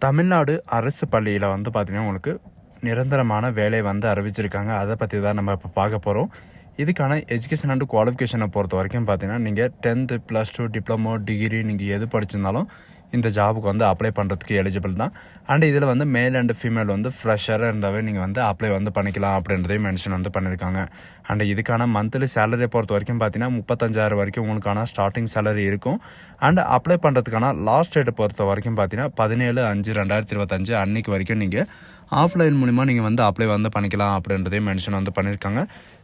தமிழ்நாடு அரசு பள்ளியில் வந்து பார்த்திங்கன்னா உங்களுக்கு நிரந்தரமான வேலை வந்து அறிவிச்சிருக்காங்க. அதை பற்றி தான் நம்ம இப்போ பார்க்க போகிறோம். இதுக்கான எஜுகேஷன் அண்ட் குவாலிஃபிகேஷனை பொறுத்த வரைக்கும் பார்த்தீங்கன்னா நீங்கள் 10th +2 டிப்ளமோ டிகிரி நீங்கள் எது படிச்சிருந்தாலும் இந்த ஜாபுக்கு வந்து அப்ளை பண்ணுறதுக்கு எலிஜிபிள் தான். அண்ட் இதில் வந்து மேல் அண்ட் ஃபீமேல் வந்து ஃப்ரெஷராக இருந்தாவே நீங்கள் வந்து அப்ளை வந்து பண்ணிக்கலாம் அப்படின்றதையும் மென்ஷன் வந்து பண்ணியிருக்காங்க. அண்ட் இதுக்கான மந்த்லி சேலரியை பொறுத்த வரைக்கும் பார்த்தீங்கன்னா 35,000 வரைக்கும் உங்களுக்கான ஸ்டார்டிங் சேலரி இருக்கும். அண்ட் அப்ளை பண்ணுறதுக்கான லாஸ்ட் டேட்டை பொறுத்த வரைக்கும் பார்த்தீங்கன்னா 17/5/2025 அன்றைக்கு வரைக்கும் நீங்கள் ஆஃப்லைன் மூலிமா நீங்கள் வந்து அப்ளை வந்து பண்ணிக்கலாம் அப்படின்றதையும் மென்ஷன் வந்து பண்ணியிருக்காங்க.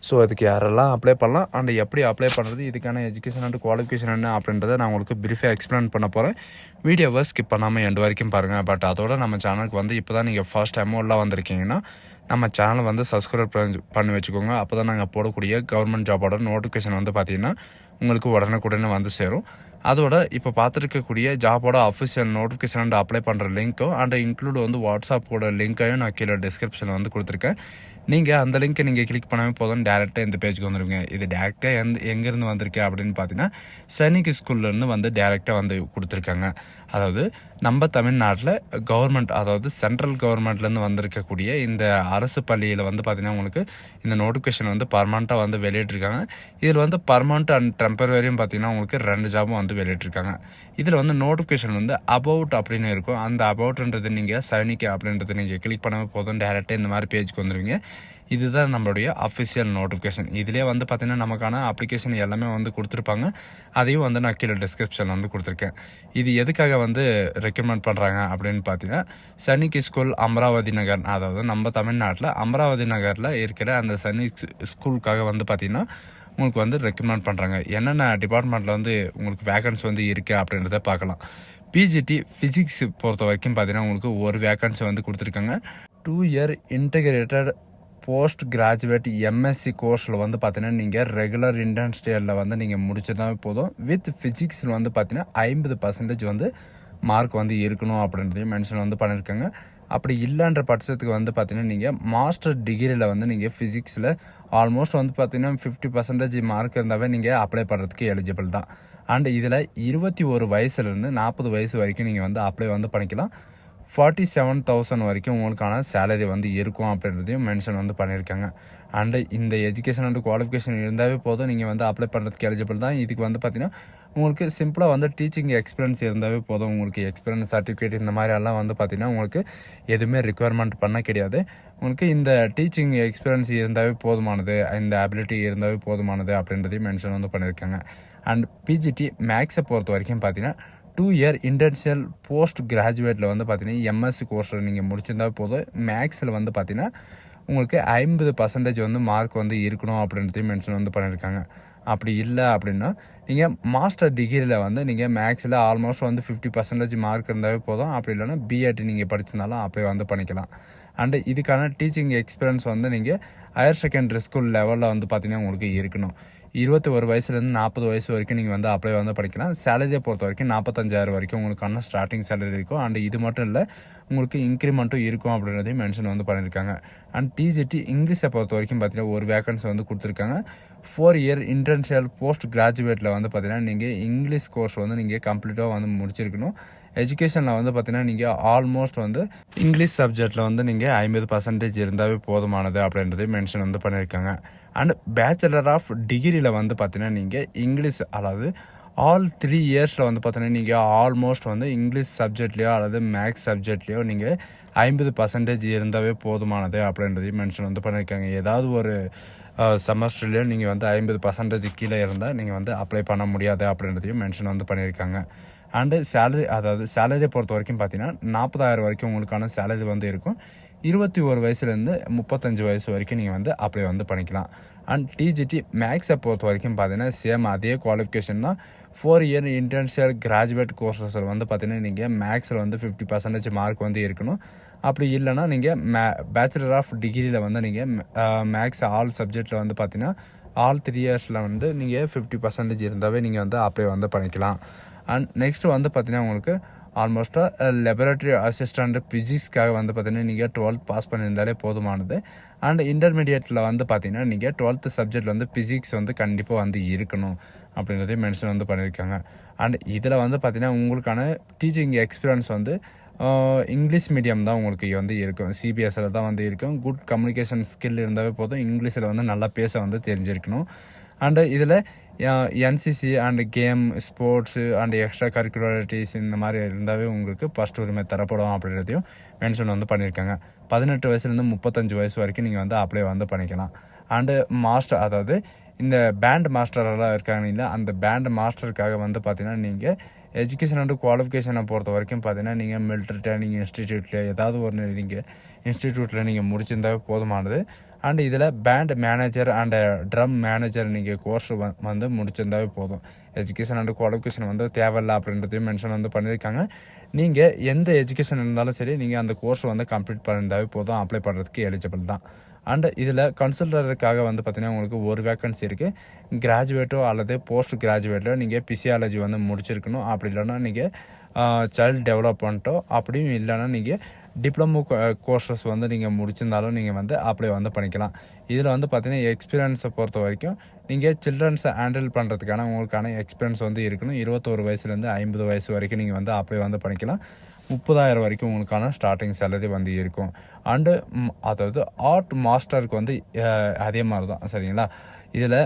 ஸோ அதுக்கு யாரெல்லாம் அப்ளை பண்ணலாம் அண்ட் எப்படி அப்ளை பண்ணுறது, இதுக்கான எஜுகேஷன் அண்ட் குவாலிஃபிகேஷன் என்ன அப்படின்றத நான் உங்களுக்கு பிரீஃபாக எக்ஸ்பிளைன் பண்ண போகிறேன். வீடியோவை ஸ்கிப் பண்ணாமல் எண்டு வரைக்கும் பாருங்கள். பட் அதோட நம்ம சேனலுக்கு வந்து இப்போ தான் நீங்கள் ஃபர்ஸ்ட் டைம் உள்ள வந்திருக்கீங்கன்னா நம்ம சேனலை வந்து சப்ஸ்கிரைப் பண்ணி வச்சுக்கோங்க. அப்போ தான் நாங்கள் போடக்கூடிய கவர்மெண்ட் ஜாபோட நோட்டிஃபிகேஷன் வந்து பார்த்திங்கன்னா உங்களுக்கு உடனுக்குடனே வந்து சேரும். அதோட இப்போ பார்த்துருக்கக்கூடிய ஜாபோட அஃபிஷியல் நோட்டிஃபிகேஷன் அண்ட் அப்ளை பண்ணுற லிங்க்கும் அண்ட் இன்க்ளூட் வந்து வாட்ஸ்அப்போட லிங்க்கையும் நான் கீழே டிஸ்கிரிப்ஷனில் வந்து கொடுத்துருக்கேன். நீங்கள் அந்த லிங்க்கை நீங்கள் கிளிக் பண்ணாமல் போதும் டேரெக்டாக இந்த பேஜுக்கு வந்துடுங்க. இது டேரெக்டாக எங்கேருந்து வந்திருக்கு அப்படின்னு பார்த்தீங்கன்னா சைனிக் ஸ்கூல்லேருந்து வந்து டேரெக்டாக வந்து கொடுத்துருக்காங்க. அதாவது நம்ம தமிழ்நாட்டில் கவர்மெண்ட், அதாவது சென்ட்ரல் கவர்மெண்ட்லேருந்து வந்திருக்கக்கூடிய இந்த அரசு பள்ளியில் வந்து பார்த்திங்கன்னா உங்களுக்கு இந்த நோட்டிஃபிகேஷன் வந்து பர்மனெண்ட்டாக வந்து வெளியிட்டிருக்காங்க. இதில் வந்து பர்மனெண்ட் அண்ட் டெம்பரவரியும் பார்த்திங்கன்னா உங்களுக்கு 2 ஜாபும் வந்து வெளியிட்டிருக்காங்க. இதில் வந்து நோட்டிஃபிகேஷன் வந்து அபவுட் அப்படின்னு இருக்கும். அந்த அபவுட்ன்றது நீங்கள் சைனிக் அப்படின்றது நீங்கள் கிளிக் பண்ணாமல் போதும் டேரெக்டாக இந்த மாதிரி பேஜுக்கு வந்துடுவீங்க. இதுதான் நம்மளுடைய அஃபிஷியல் நோட்டிஃபிகேஷன். இதிலே வந்து பார்த்திங்கன்னா நமக்கான அப்ளிகேஷன் எல்லாமே வந்து கொடுத்துருப்பாங்க. அதையும் வந்து நான் கீழே டிஸ்கிரிப்ஷனில் வந்து கொடுத்துருக்கேன். இது எதுக்காக வந்து ரெக்கமெண்ட் பண்ணுறாங்க அப்படின்னு பார்த்தீங்கன்னா சைனிக் ஸ்கூல் அமராவதி நகர், அதாவது நம்ம தமிழ்நாட்டில் அமராவதி நகரில் இருக்கிற அந்த சைனிக் ஸ்கூலுக்காக வந்து பார்த்திங்கன்னா உங்களுக்கு வந்து ரெக்கமெண்ட் பண்ணுறாங்க. என்னென்ன டிபார்ட்மெண்ட்டில் வந்து உங்களுக்கு வேக்கன்சி வந்து இருக்குது அப்படின்றத பார்க்கலாம். பிஜிடி ஃபிசிக்ஸ் பொறுத்த வரைக்கும் பார்த்தீங்கன்னா உங்களுக்கு ஒரு வேக்கன்சி வந்து கொடுத்துருக்காங்க. 2 year integrated post graduate MSc கோர்ஸில் வந்து பார்த்தீங்கன்னா நீங்கள் ரெகுலர் இன்டர்ன்ஷிப்பில் வந்து நீங்கள் முடிச்சதான் போதும். வித் ஃபிசிக்ஸில் வந்து பார்த்தீங்கன்னா 50% வந்து மார்க் வந்து இருக்கணும் அப்படின்றதையும் மென்ஷன் வந்து பண்ணியிருக்காங்க. அப்படி இல்லைன்ற பட்சத்துக்கு வந்து பார்த்தீங்கன்னா நீங்கள் மாஸ்டர் டிகிரியில் வந்து நீங்கள் ஃபிசிக்ஸில் ஆல்மோஸ்ட் வந்து பார்த்தீங்கன்னா 50% மார்க் இருந்தாவே நீங்கள் அப்ளை பண்ணுறதுக்கு எலிஜிபிள் தான். அண்ட் இதில் 21 வயசுலேருந்து 40 வயசு வரைக்கும் நீங்கள் வந்து அப்ளை வந்து பண்ணிக்கலாம். 47,000 வரைக்கும் உங்களுக்கான சேலரி வந்து இருக்கும் அப்படின்றதையும் மென்ஷன் வந்து பண்ணியிருக்காங்க. அண்டு இந்த எஜுகேஷன் அண்ட் குவாலிஃபிகேஷன் இருந்தாவே போதும் நீங்கள் வந்து அப்ளை பண்ணுறதுக்கு எலிஜிபிள் தான். இதுக்கு வந்து பார்த்திங்கன்னா உங்களுக்கு சிம்பிளாக வந்து டீச்சிங் எக்ஸ்பீரியன்ஸ் இருந்தாவே போதும். உங்களுக்கு எக்ஸ்பீரியன்ஸ் சர்டிஃபிகேட் இந்த மாதிரி எல்லாம் வந்து பார்த்திங்கன்னா உங்களுக்கு எதுவுமே ரிக்குவயர்மெண்ட் பண்ண கிடையாது. உங்களுக்கு இந்த டீச்சிங் எக்ஸ்பீரியன்ஸ் இருந்தாவே போதுமானது, இந்த அபிலிட்டி இருந்தாவே போதுமானது அப்படின்றதையும் மென்ஷன் வந்து பண்ணியிருக்காங்க. அண்ட் பிஜிடி மேக்ஸை பொறுத்த வரைக்கும் பார்த்திங்கன்னா 2 year இன்டர்ன்ஷியல் போஸ்ட் கிராஜுவேட்டில் வந்து பார்த்தீங்கன்னா எம்எஸ்சி கோர்ஸில் நீங்கள் முடிச்சிருந்தா போதும். மேக்ஸில் வந்து பார்த்தீங்கன்னா உங்களுக்கு 50% வந்து மார்க் வந்து இருக்கணும் அப்படின்றதையும் மென்ஷன் வந்து பண்ணியிருக்காங்க. அப்படி இல்லை அப்படின்னா நீங்கள் மாஸ்டர் டிகிரியில் வந்து நீங்கள் மேக்ஸில் ஆல்மோஸ்ட் வந்து 50% மார்க் இருந்தாவே போதும். அப்படி இல்லைன்னா பிஎட் நீங்கள் படிச்சிருந்தாலும் அப்படியே வந்து பண்ணிக்கலாம். அண்டு இதுக்கான டீச்சிங் எக்ஸ்பீரியன்ஸ் வந்து நீங்கள் ஹையர் செகண்டரி ஸ்கூல் லெவலில் வந்து பார்த்திங்கன்னா உங்களுக்கு இருக்கணும். 21 வயசுலேருந்து 40 வயசு வரைக்கும் நீங்கள் வந்து அப்ளை வந்து படிக்கலாம். சேலரியை பொறுத்த வரைக்கும் 45,000 வரைக்கும் உங்களுக்கான ஸ்டார்டிங் சேலரி இருக்கும். அண்ட் இது மட்டும் இல்லை உங்களுக்கு இன்க்ரிமெண்ட்டும் இருக்கும் அப்படின்றதையும் மென்ஷன் வந்து பண்ணியிருக்காங்க. அண்ட் டிஜிடி இங்கிலீஷை பொறுத்த வரைக்கும் பார்த்தீங்கன்னா ஒரு வேக்கன்சி வந்து கொடுத்துருக்காங்க. 4 year இன்டர்ன்ஷியல் போஸ்ட் கிராஜுவேட்டில் வந்து பார்த்தீங்கன்னா நீங்கள் இங்கிலீஷ் கோர்ஸ் வந்து நீங்கள் கம்ப்ளீட்டாக வந்து முடிச்சிருக்கணும். எஜுகேஷனில் வந்து பார்த்தீங்கன்னா நீங்கள் ஆல்மோஸ்ட் வந்து இங்கிலீஷ் சப்ஜெக்டில் வந்து நீங்கள் 50% இருந்தாவே போதுமானது அப்படின்றதையும் மென்ஷன் வந்து பண்ணியிருக்காங்க. அண்ட் பேச்சுலர் ஆஃப் டிகிரியில் வந்து பார்த்தீங்கன்னா நீங்கள் இங்கிலீஷ், அதாவது ஆல் 3 yearsல வந்து பார்த்தீங்கன்னா நீங்கள் ஆல்மோஸ்ட் வந்து இங்கிலீஷ் சப்ஜெக்ட்லேயோ அல்லது மேக்ஸ் சப்ஜெக்ட்லேயோ நீங்கள் 50% இருந்தாவே போதுமானது அப்படின்றதையும் மென்ஷன் வந்து பண்ணியிருக்காங்க. ஏதாவது ஒரு செமஸ்டர்லேயோ நீங்கள் வந்து 50% கீழே இருந்தால் நீங்கள் வந்து அப்ளை பண்ண முடியாது அப்படின்றதையும் மென்ஷன் வந்து பண்ணியிருக்காங்க. அண்டு சேலரி, அதாவது சேலரியை பொறுத்த வரைக்கும் பார்த்தீங்கன்னா 40,000 வரைக்கும் உங்களுக்கான சேலரி வந்து இருக்கும். 21 வயசுலேருந்து 35 வயசு வரைக்கும் நீங்கள் வந்து அப்ளை வந்து பண்ணிக்கலாம். அண்ட் டிஜிடி மேக்ஸை பொறுத்த வரைக்கும் பார்த்தீங்கன்னா சேம் அதே குவாலிஃபிகேஷன் தான். 4 year இன்டர்ன்ஷியல் கிராஜுவேட் கோர்ஸஸில் வந்து பார்த்தீங்கன்னா நீங்கள் மேக்ஸில் வந்து 50% மார்க் வந்து இருக்கணும். அப்படி இல்லைனா நீங்கள் பேச்சுலர் ஆஃப் டிகிரியில் வந்து நீங்கள் மேக்ஸ் ஆல் சப்ஜெக்டில் வந்து பார்த்தீங்கன்னா ஆல் 3 yearsல வந்து நீங்கள் 50% இருந்தாவே நீங்கள் வந்து அப்ளை வந்து பண்ணிக்கலாம். அண்ட் நெக்ஸ்ட்டு வந்து பார்த்தீங்கன்னா உங்களுக்கு ஆல்மோஸ்ட்டாக லெபரட்டரி அசிஸ்டண்ட் ஃபிசிக்ஸ்க்காக வந்து பார்த்தீங்கன்னா நீங்கள் 12th பாஸ் பண்ணியிருந்தாலே போதுமானது. அண்ட் இன்டர்மீடியேட்டில் வந்து பார்த்தீங்கன்னா நீங்கள் 12th சப்ஜெக்டில் வந்து ஃபிசிக்ஸ் வந்து கண்டிப்பாக வந்து இருக்கணும். அப்படின்றதையும் மென்ஷன் வந்து பண்ணியிருக்காங்க. அண்ட் இதில் வந்து பார்த்திங்கன்னா உங்களுக்கான டீச்சிங் எக்ஸ்பீரியன்ஸ் வந்து இங்கிலீஷ் மீடியம் தான் உங்களுக்கு வந்து இருக்கும். சிபிஎஸ்சியில் தான் வந்து இருக்கும். குட் கம்யூனிகேஷன் ஸ்கில் இருந்தாவே போதும். இங்கிலீஷில் வந்து நல்லா பேச வந்து தெரிஞ்சிருக்கணும். அண்டு இதில் NCC and game sports and extra curricularities இந்த மாதிரி இருந்தாவே உங்களுக்கு ஃபஸ்ட் உரிமை தரப்படும் அப்படின்றதையும் மென்ஷன் வந்து பண்ணியிருக்காங்க. 18 வயசுலேருந்து 35 வயசு வரைக்கும் நீங்கள் வந்து அப்ளை வந்து பண்ணிக்கலாம். அண்டு மாஸ்டர், அதாவது இந்த பேண்ட் மாஸ்டரெல்லாம் இருக்காங்க இல்லை, அந்த பேண்ட் மாஸ்டருக்காக வந்து பார்த்திங்கன்னா நீங்கள் எஜுகேஷன் அண்டு குவாலிஃபிகேஷனை பொறுத்த வரைக்கும் பார்த்தீங்கன்னா நீங்கள் மிலிட்ரி ட்ரைனிங் இன்ஸ்டிடியூட்டில் ஏதாவது ஒரு நீங்கள் இன்ஸ்டிடியூட்டில் நீங்கள் முடிச்சிருந்தாவே போதுமானது. அண்டு இதில் band manager and drum manager நீங்கள் கோர்ஸ் வந்து முடிச்சிருந்தாவே போதும். எஜுகேஷன் அண்டு குவாலிஃபிகேஷன் வந்து தேவையில்லை அப்படின்றதையும் மென்ஷன் வந்து பண்ணியிருக்காங்க. நீங்கள் எந்த எஜுகேஷன் இருந்தாலும் சரி நீங்கள் அந்த கோர்ஸ் வந்து கம்ப்ளீட் பண்ணியிருந்தாவே போதும், அப்ளை பண்ணுறதுக்கு எலிஜிபிள் தான். அண்டு இதில் கன்சல்டருக்காக வந்து பார்த்திங்கன்னா உங்களுக்கு ஒரு வேக்கன்சி இருக்குது. கிராஜுவேட்டோ அல்லது போஸ்ட் கிராஜுவேட்டோ நீங்கள் பிசியாலஜி வந்து முடிச்சிருக்கணும். அப்படி இல்லைன்னா நீங்கள் சைல்டு டெவலப்மெண்ட்டோ, அப்படியும் இல்லைன்னா நீங்கள் டிப்ளமோ கோர்சஸ் வந்து நீங்கள் முடிச்சிருந்தாலும் நீங்கள் வந்து அப்ளை வந்து பண்ணிக்கலாம். இதில் வந்து பார்த்திங்கன்னா எக்ஸ்பீரியன்ஸை பொறுத்த வரைக்கும் நீங்கள் சில்ட்ரன்ஸை ஹேண்டில் பண்ணுறதுக்கான உங்களுக்கான எக்ஸ்பீரியன்ஸ் வந்து இருக்கணும். 21 வயசுலேருந்து 50 வயசு வரைக்கும் நீங்கள் வந்து அப்ளை வந்து பண்ணிக்கலாம். 30,000 வரைக்கும் உங்களுக்கான ஸ்டார்டிங் சேலரி வந்து இருக்கும். அண்டு அதாவது ஆர்ட் மாஸ்டருக்கு வந்து அதே மாதிரி தான், சரிங்களா. இதில்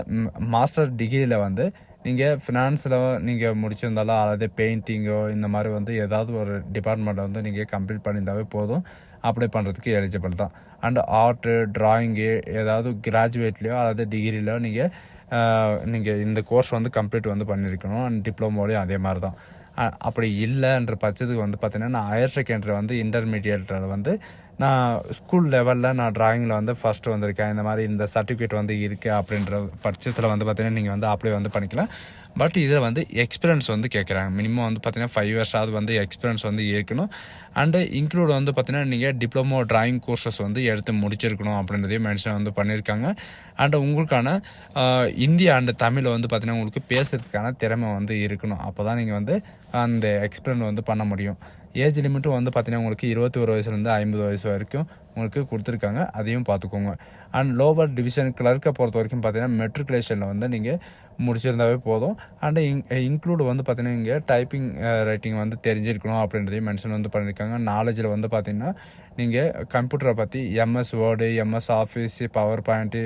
மாஸ்டர் டிகிரியில் வந்து நீங்கள் ஃபினான்ஸில் நீங்கள் முடிச்சிருந்தாலோ அல்லது பெயிண்டிங்கோ இந்த மாதிரி வந்து ஏதாவது ஒரு டிபார்ட்மெண்ட்டை வந்து நீங்கள் கம்ப்ளீட் பண்ணியிருந்தாவே போதும், அப்ளை பண்ணுறதுக்கு எலிஜிபிள் தான். அண்டு ஆர்ட்டு, ட்ராயிங்கு ஏதாவது கிராஜுவேட்லேயோ அல்லது டிகிரிலையோ நீங்கள் இந்த கோர்ஸ் வந்து கம்ப்ளீட் வந்து பண்ணியிருக்கணும். அண்ட் டிப்ளமோலையும் அதே மாதிரி தான். அப்படி இல்லைன்ற பட்சத்துக்கு வந்து பார்த்திங்கன்னா நான் ஹையர் செகண்டரி வந்து இன்டர்மீடியேட்டில் வந்து நான் ஸ்கூல் லெவலில் நான் ட்ராயிங்கில் வந்து ஃபஸ்ட்டு வந்திருக்கேன், இந்த மாதிரி இந்த சர்டிஃபிகேட் வந்து இருக்குது அப்படின்ற பட்சத்தில் வந்து பார்த்திங்கன்னா நீங்கள் வந்து அப்ளை வந்து பண்ணிக்கலாம். பட் இதில் வந்து எக்ஸ்பீரியன்ஸ் வந்து கேட்குறாங்க. மினிமம் வந்து பார்த்திங்கன்னா 5 இயர்ஸாவது வந்து எக்ஸ்பீரியன்ஸ் வந்து இருக்கணும். அண்டு இன்க்ளூட் வந்து பார்த்திங்கன்னா நீங்கள் டிப்ளமோ ட்ராயிங் கோர்சஸ் வந்து எடுத்து முடிச்சிருக்கணும் அப்படின்றதையும் மென்ஷன் வந்து பண்ணியிருக்காங்க. அண்டு உங்களுக்கான இந்தி அண்டு தமிழ் வந்து பார்த்திங்கன்னா உங்களுக்கு பேசுறதுக்கான திறமை வந்து இருக்கணும். அப்போ தான் நீங்கள் வந்து அந்த எக்ஸ்பீரியன்ஸ் வந்து பண்ண முடியும். ஏஜ் லிமிட்டும் வந்து பார்த்திங்கன்னா உங்களுக்கு 21 வயசுலேருந்து 50 வயசு வரைக்கும் உங்களுக்கு கொடுத்துருக்காங்க, அதையும் பார்த்துக்கோங்க. அண்ட் லோவர் டிவிஷன் கிளர்க்கை பொறுத்த வரைக்கும் பார்த்திங்கன்னா மெட்ரிகுலேஷனில் வந்து நீங்கள் முடிச்சிருந்தாவே போதும். அண்டு இன்க்ளூட் வந்து பார்த்திங்கன்னா இங்கே டைப்பிங் ரைட்டிங் வந்து தெரிஞ்சிருக்கணும் அப்படின்றதையும் மென்ஷன் வந்து பண்ணியிருக்காங்க. நாலேஜில் வந்து பார்த்திங்கன்னா நீங்கள் கம்ப்யூட்டரை பற்றி MS word, MS office, power point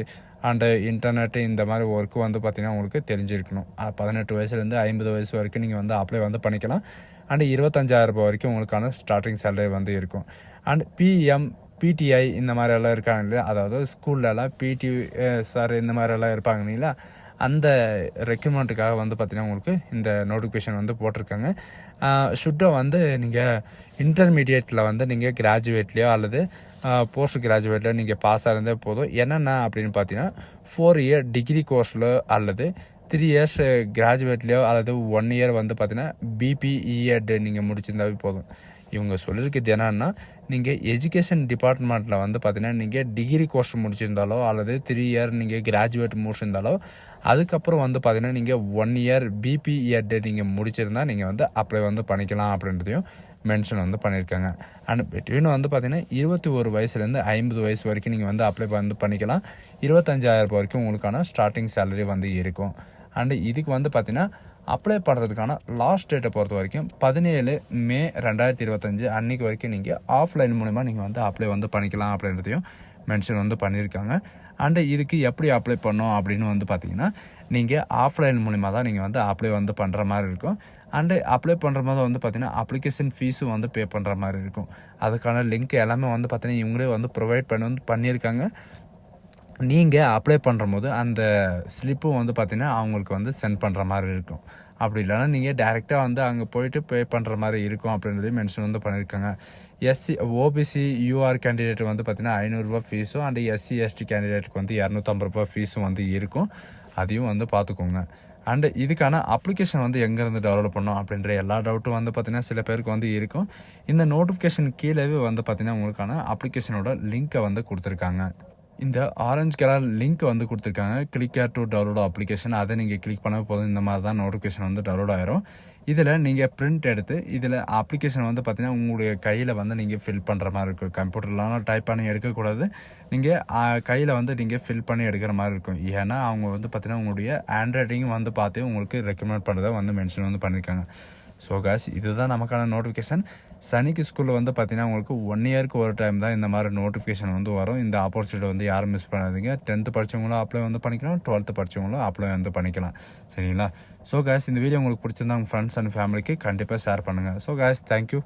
and internet இந்த மாதிரி ஒர்க்கு வந்து பார்த்திங்கன்னா உங்களுக்கு தெரிஞ்சிருக்கணும். 18 வயசுலேருந்து 50 வயசு வரைக்கும் நீங்கள் வந்து அப்ளை வந்து பண்ணிக்கலாம். அண்டு 25,000 வரைக்கும் உங்களுக்கான ஸ்டார்டிங் சேலரி வந்து இருக்கும். அண்ட் பிடிஐ இந்த மாதிரியெல்லாம் இருக்காங்க இல்லையா, அதாவது ஸ்கூல்லலாம் பிடி சார் இந்த மாதிரியெல்லாம் இருப்பாங்க இல்லைங்களா, அந்த ரெக்ரூட்மெண்ட்டுக்காக வந்து பார்த்திங்கன்னா உங்களுக்கு இந்த நோட்டிஃபிகேஷன் வந்து போட்டிருக்காங்க. ஷுட்டாக வந்து நீங்கள் இன்டர்மீடியேட்டில் வந்து நீங்கள் கிராஜுவேட்லேயோ அல்லது போஸ்ட் கிராஜுவேட்டில் நீங்கள் பாஸ் ஆகிருந்தே போதும். என்னென்ன அப்படின்னு பார்த்தீங்கன்னா 4 இயர் டிகிரி கோர்ஸில் அல்லது 3 இயர்ஸ் கிராஜுவேட்லேயோ அல்லது 1 இயர் வந்து பார்த்தீங்கன்னா பிபிஇஎட் நீங்கள் முடிச்சிருந்தாவே போதும். இவங்க சொல்லியிருக்கிறது என்னன்னா நீங்கள் எஜுகேஷன் டிபார்ட்மெண்ட்டில் வந்து பார்த்தீங்கன்னா நீங்கள் டிகிரி கோர்ஸ் முடிச்சிருந்தாலோ அல்லது 3 இயர் நீங்கள் கிராஜுவேட் முடிச்சிருந்தாலோ அதுக்கப்புறம் வந்து பார்த்தீங்கன்னா நீங்கள் 1 இயர் பிபிஎட் நீங்கள் முடிச்சிருந்தால் நீங்கள் வந்து அப்ளை வந்து பண்ணிக்கலாம் அப்படின்றதையும் மென்ஷன் வந்து பண்ணியிருக்காங்க. அண்ட் பிட்வீன் வந்து பார்த்திங்கன்னா 21 வயசுலேருந்து 50 வயசு வரைக்கும் நீங்கள் வந்து அப்ளை வந்து பண்ணிக்கலாம். 25,000 வரைக்கும் உங்களுக்கான ஸ்டார்டிங் சேலரி வந்து இருக்கும். அண்டு இதுக்கு வந்து பார்த்திங்கன்னா அப்ளை பண்ணுறதுக்கான லாஸ்ட் டேட்டை பொறுத்த வரைக்கும் 17 மே 2025 அன்றைக்கி வரைக்கும் நீங்கள் ஆஃப்லைன் மூலிமா நீங்கள் வந்து அப்ளை வந்து பண்ணிக்கலாம் அப்படின்றதையும் மென்ஷன் வந்து பண்ணியிருக்காங்க. அண்டு இதுக்கு எப்படி அப்ளை பண்ணோம் அப்படின்னு வந்து பார்த்திங்கன்னா நீங்கள் ஆஃப்லைன் மூலிமா தான் நீங்கள் வந்து அப்ளை வந்து பண்ணுற மாதிரி இருக்கும். அண்டு அப்ளை பண்ணுற மாதிரி வந்து பார்த்திங்கன்னா அப்ளிகேஷன் ஃபீஸும் வந்து பே பண்ணுற மாதிரி இருக்கும். அதுக்கான லிங்க் எல்லாமே வந்து பார்த்திங்கன்னா இவங்களே வந்து ப்ரொவைட் பண்ணியிருக்காங்க. நீங்கள் அப்ளை பண்ணும்போது அந்த ஸ்லிப்பும் வந்து பார்த்திங்கன்னா அவங்களுக்கு வந்து சென்ட் பண்ணுற மாதிரி இருக்கும். அப்படி இல்லைனா நீங்கள் டேரெக்டாக வந்து அங்கே போயிட்டு பே பண்ணுற மாதிரி இருக்கும் அப்படின்றதையும் மென்ஷன் வந்து பண்ணியிருக்காங்க. ஓபிசி யூஆர் கேண்டிடேட் வந்து பார்த்திங்கன்னா 500 ஃபீஸும் அண்டு SC/ST கேண்டிடேட்டுக்கு வந்து 250 ஃபீஸும் வந்து இருக்கும். அதையும் வந்து பார்த்துக்கோங்க. அண்டு இதுக்கான அப்ளிகேஷன் வந்து எங்கேருந்து டெவலப் பண்ணோம் அப்படின்ற எல்லா டவுட்டும் வந்து பார்த்திங்கன்னா சில பேருக்கு வந்து இருக்கும். இந்த நோட்டிஃபிகேஷன் கீழே வந்து பார்த்திங்கன்னா உங்களுக்கான அப்ளிகேஷனோட லிங்க்கை வந்து கொடுத்துருக்காங்க. இந்த ஆரஞ்சு கலர் லிங்க் வந்து கொடுத்துருக்காங்க, click hair to download application. அதை நீங்கள் கிளிக் பண்ண போதும் இந்த மாதிரி தான் நோட்டிஃபிகேஷன் வந்து டவுன்லோட் ஆயிரும். இதில் நீங்கள் பிரிண்ட் எடுத்து இதில் அப்ளிகேஷன் வந்து பார்த்தீங்கன்னா உங்களுடைய கையில் வந்து நீங்கள் ஃபில் பண்ணுற மாதிரி இருக்கும். கம்ப்யூட்டர்லாம் டைப் பண்ணி எடுக்கக்கூடாது. நீங்கள் கையில் வந்து நீங்கள் ஃபில் பண்ணி எடுக்கிற மாதிரி இருக்கும். ஏன்னா அவங்க வந்து பார்த்தீங்கன்னா உங்களுடைய ஹேண்ட் ரைட்டிங் வந்து பார்த்து உங்களுக்கு ரெக்கமெண்ட் பண்ணுறதை வந்து மென்ஷன் வந்து பண்ணியிருக்காங்க. ஸோ காய்ஸ் இதுதான் நமக்கான நோட்டிஃபிகேஷன். சனிக்கு ஸ்கூலில் வந்து பார்த்தீங்கன்னா உங்களுக்கு 1 இயருக்கு ஒரு டைம் தான் இந்த மாதிரி நோட்டிஃபிகேஷன் வந்து வரும். இந்த ஆப்பர்ச்சுனிட்டி வந்து யாரும் மிஸ் பண்ணாதீங்க. 10th படித்தவங்களும் அப்ளை வந்து பண்ணிக்கலாம், 12th படித்தவங்களும் அப்ளை வந்து பண்ணிக்கலாம். சரிங்களா? ஸோ காய்ஸ் இந்த வீடியோ உங்களுக்கு பிடிச்சிருந்தா உங்கள் ஃப்ரெண்ட்ஸ் அண்ட் ஃபேமிலிக்கு கண்டிப்பாக ஷேர் பண்ணுங்கள். So guys thank you.